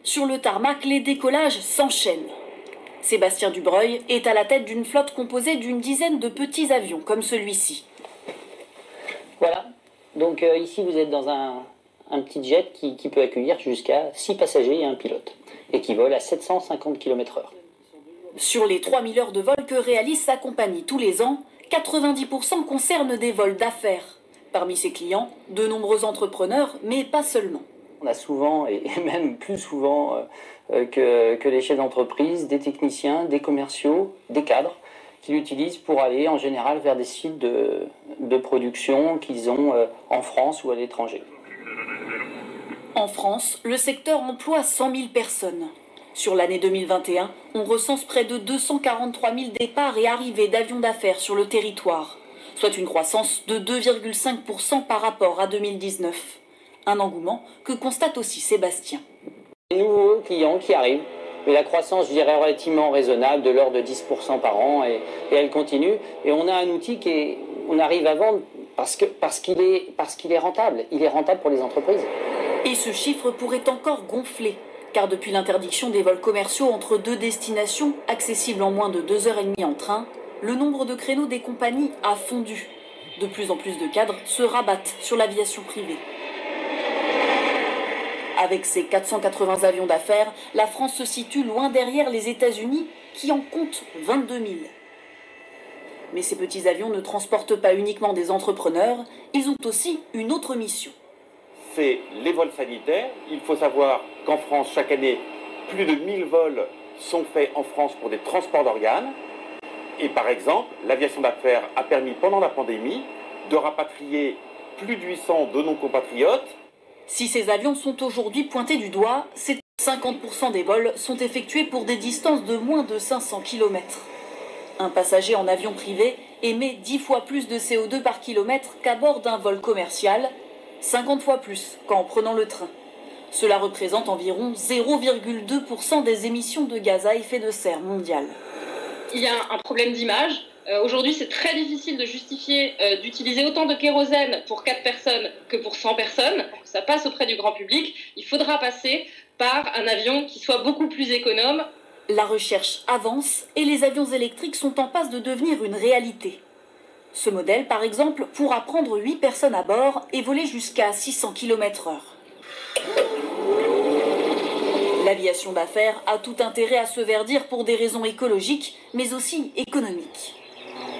Sur le tarmac, les décollages s'enchaînent. Sébastien Dubreuil est à la tête d'une flotte composée d'une dizaine de petits avions, comme celui-ci. Voilà, donc ici vous êtes dans un petit jet qui peut accueillir jusqu'à 6 passagers et un pilote, et qui vole à 750 km/h. Sur les 3000 heures de vol que réalise sa compagnie tous les ans, 90% concernent des vols d'affaires. Parmi ses clients, de nombreux entrepreneurs, mais pas seulement. On a souvent, et même plus souvent que les chefs d'entreprise, des techniciens, des commerciaux, des cadres, qui l'utilisent pour aller en général vers des sites de production qu'ils ont en France ou à l'étranger. En France, le secteur emploie 100 000 personnes. Sur l'année 2021, on recense près de 243 000 départs et arrivées d'avions d'affaires sur le territoire, soit une croissance de 2,5% par rapport à 2019. Un engouement que constate aussi Sébastien. Des nouveaux clients qui arrivent, mais la croissance, je dirais, relativement raisonnable, de l'ordre de 10% par an, et elle continue. Et on a un outil on arrive à vendre parce qu'il est rentable. Il est rentable pour les entreprises. Et ce chiffre pourrait encore gonfler, car depuis l'interdiction des vols commerciaux entre deux destinations, accessibles en moins de 2h30 en train, le nombre de créneaux des compagnies a fondu. De plus en plus de cadres se rabattent sur l'aviation privée. Avec ses 480 avions d'affaires, la France se situe loin derrière les États-Unis qui en comptent 22 000. Mais ces petits avions ne transportent pas uniquement des entrepreneurs, ils ont aussi une autre mission. C'est les vols sanitaires. Il faut savoir qu'en France, chaque année, plus de 1000 vols sont faits en France pour des transports d'organes. Et par exemple, l'aviation d'affaires a permis pendant la pandémie de rapatrier plus de 800 de nos compatriotes. Si ces avions sont aujourd'hui pointés du doigt, c'est 50% des vols sont effectués pour des distances de moins de 500 km. Un passager en avion privé émet 10 fois plus de CO2 par kilomètre qu'à bord d'un vol commercial, 50 fois plus qu'en prenant le train. Cela représente environ 0,2% des émissions de gaz à effet de serre mondiales. Il y a un problème d'image. Aujourd'hui, c'est très difficile de justifier d'utiliser autant de kérosène pour 4 personnes que pour 100 personnes. Pour que ça passe auprès du grand public, il faudra passer par un avion qui soit beaucoup plus économe. La recherche avance et les avions électriques sont en passe de devenir une réalité. Ce modèle, par exemple, pourra prendre 8 personnes à bord et voler jusqu'à 600 km/h. L'aviation d'affaires a tout intérêt à se verdir pour des raisons écologiques, mais aussi économiques.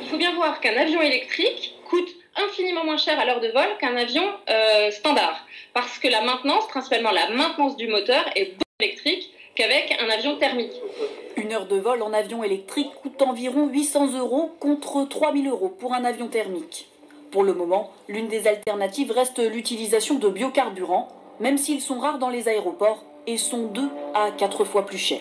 Il faut bien voir qu'un avion électrique coûte infiniment moins cher à l'heure de vol qu'un avion standard. Parce que la maintenance, principalement la maintenance du moteur, est beaucoup électrique qu'avec un avion thermique. Une heure de vol en avion électrique coûte environ 800 € contre 3 000 € pour un avion thermique. Pour le moment, l'une des alternatives reste l'utilisation de biocarburants, même s'ils sont rares dans les aéroports et sont 2 à 4 fois plus chers.